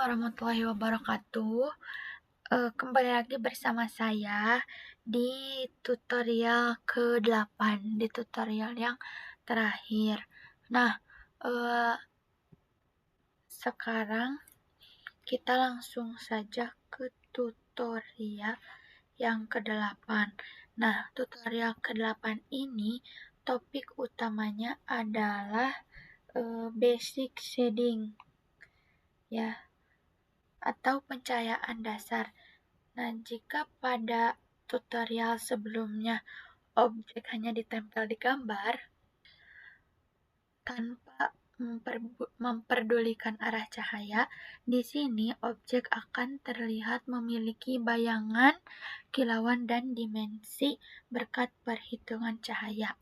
warahmatullahi wabarakatuh. Kembali lagi bersama saya di tutorial ke-8, di tutorial yang terakhir. Nah, sekarang kita langsung saja ke tutorial yang ke-8. Nah, tutorial ke-8 ini topik utamanya adalah basic shading, ya, atau pencahayaan dasar. Nah, jika pada tutorial sebelumnya objek hanya ditempel di gambar tanpa memperdulikan arah cahaya, di sini objek akan terlihat memiliki bayangan, kilauan, dan dimensi berkat perhitungan cahaya.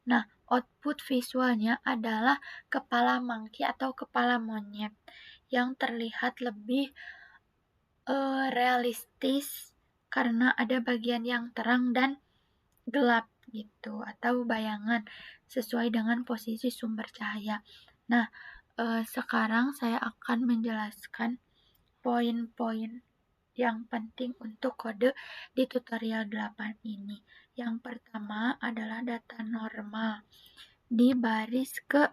Nah, output visualnya adalah kepala monkey atau kepala monyet yang terlihat lebih realistis karena ada bagian yang terang dan gelap gitu, atau bayangan sesuai dengan posisi sumber cahaya. Nah, sekarang saya akan menjelaskan poin-poin yang penting untuk kode di tutorial 8 ini. Yang pertama adalah data normal di baris ke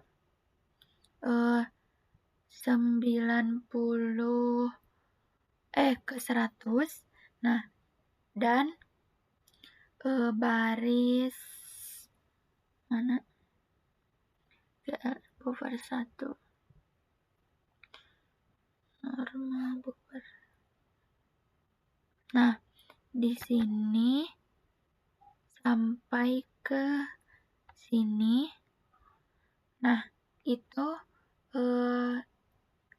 100. Nah, dan baris mana? Buffer 1. Normal buffer. Nah, di sini sampai ke sini. Nah, itu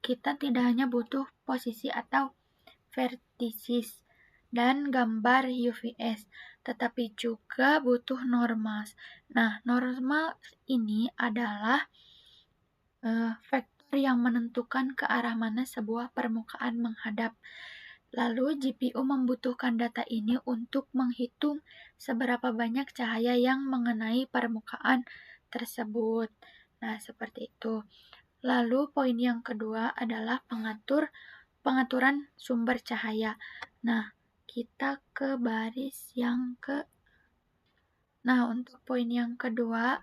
kita tidak hanya butuh posisi atau vertisis dan gambar UVS, tetapi juga butuh normal. Nah, normal ini adalah vektor yang menentukan ke arah mana sebuah permukaan menghadap. Lalu GPU membutuhkan data ini untuk menghitung seberapa banyak cahaya yang mengenai permukaan tersebut. Nah, seperti itu. Lalu poin yang kedua adalah pengaturan sumber cahaya. Nah, kita ke baris yang Nah, untuk poin yang kedua,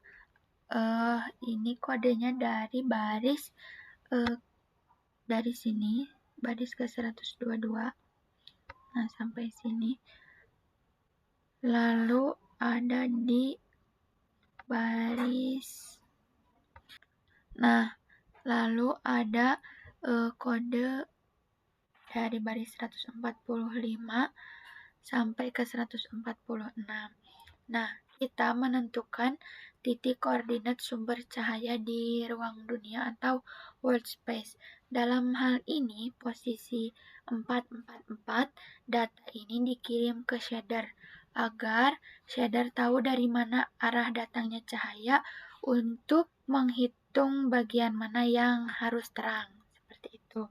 ini kodenya dari baris dari sini, baris ke 122. Nah, sampai sini. Lalu ada di baris. Nah, lalu ada kode dari baris 145 sampai ke 146. Nah, kita menentukan titik koordinat sumber cahaya di ruang dunia atau world space. Dalam hal ini, posisi 444, data ini dikirim ke shader agar shader tahu dari mana arah datangnya cahaya untuk menghitung bagian mana yang harus terang. Seperti itu.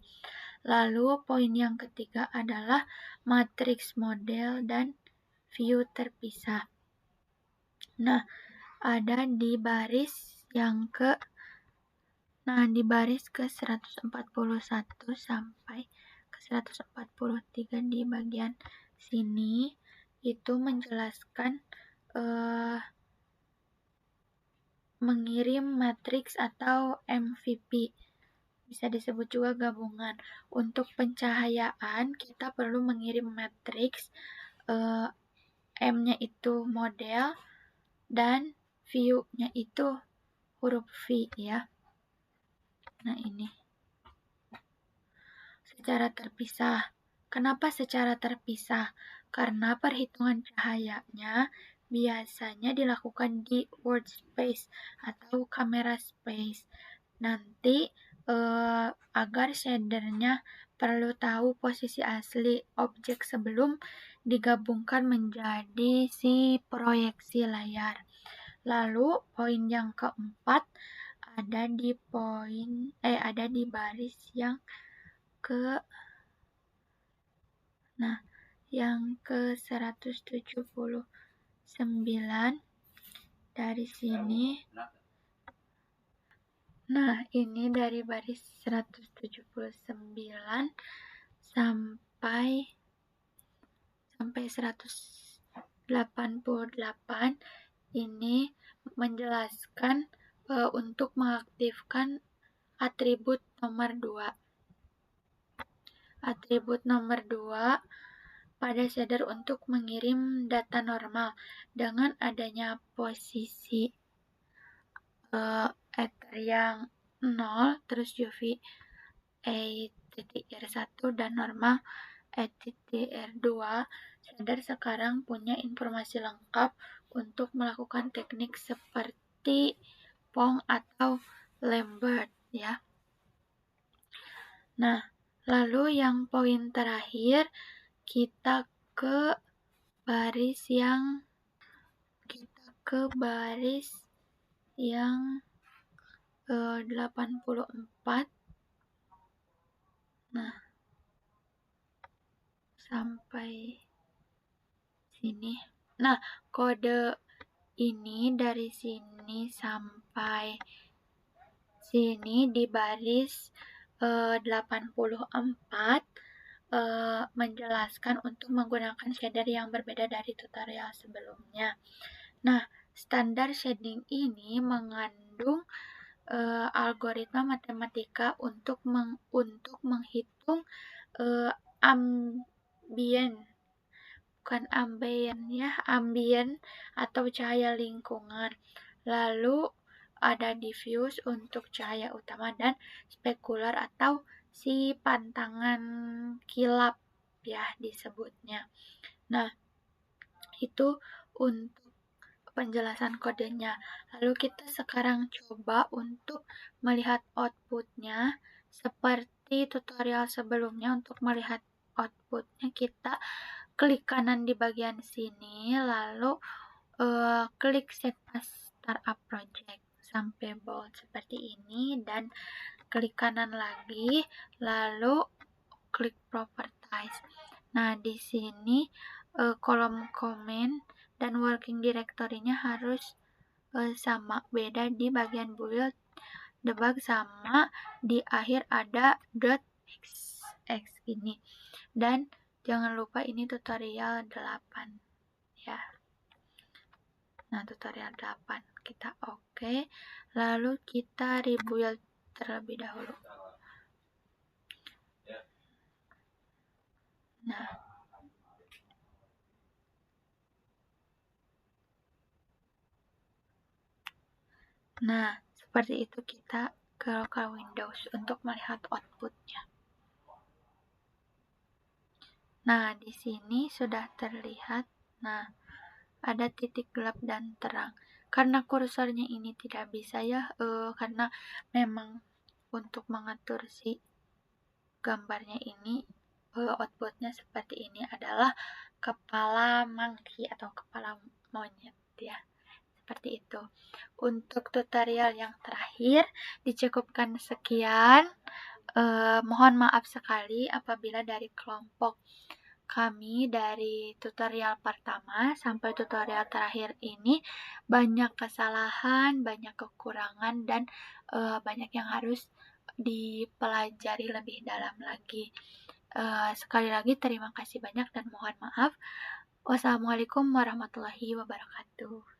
Lalu poin yang ketiga adalah matriks model dan view terpisah. Nah, ada di baris yang di baris ke 141 sampai ke 143 di bagian sini itu menjelaskan mengirim matriks atau MVP. Bisa disebut juga gabungan. Untuk pencahayaan kita perlu mengirim matriks, M-nya itu model dan view-nya itu huruf V, ya. Nah, ini secara terpisah. Kenapa secara terpisah? Karena perhitungan cahayanya biasanya dilakukan di workspace atau kamera space. Nanti agar shadernya perlu tahu posisi asli objek sebelum digabungkan menjadi si proyeksi layar. Lalu poin yang keempat ada di baris yang yang ke 179 dari sini. Nah, ini dari baris 179 sampai 188 ini menjelaskan untuk mengaktifkan atribut nomor 2. Atribut nomor 2 pada shader untuk mengirim data normal dengan adanya posisi ether yang 0, terus UV E.R1 dan normal E.R2. Shader sekarang punya informasi lengkap untuk melakukan teknik seperti Pong atau Lambert ya. Nah, lalu yang poin terakhir kita ke baris yang 84. Nah, sampai sini. Nah, kode ini dari sini sampai sini di baris 84 menjelaskan untuk menggunakan shader yang berbeda dari tutorial sebelumnya. Nah, standar shading ini mengandung algoritma matematika untuk menghitung ambien, bukan ambien atau cahaya lingkungan. Lalu ada diffuse untuk cahaya utama dan spekular atau si pantangan kilap ya disebutnya. Nah, itu untuk penjelasan kodenya. Lalu kita sekarang coba untuk melihat outputnya seperti tutorial sebelumnya. Untuk melihat outputnya kita klik kanan di bagian sini, lalu klik Save as Startup Project sampai bold seperti ini, dan klik kanan lagi, lalu klik Properties. Nah, di sini kolom komen dan working directory-nya harus sama, beda di bagian build, debug, sama di akhir ada .xx ini. Dan jangan lupa ini tutorial 8 ya. Nah, tutorial 8 kita oke. Lalu kita rebuild terlebih dahulu. Nah, seperti itu kita ke local Windows untuk melihat outputnya. Nah, di sini sudah terlihat. Nah, ada titik gelap dan terang. Karena kursornya ini tidak bisa ya, karena memang untuk mengatur si gambarnya ini, outputnya seperti ini adalah kepala monkey atau kepala monyet ya. Seperti itu. Untuk tutorial yang terakhir dicukupkan sekian. Mohon maaf sekali apabila dari kelompok kami dari tutorial pertama sampai tutorial terakhir ini banyak kesalahan, banyak kekurangan, dan banyak yang harus dipelajari lebih dalam lagi. Sekali lagi terima kasih banyak dan mohon maaf. Wassalamualaikum warahmatullahi wabarakatuh.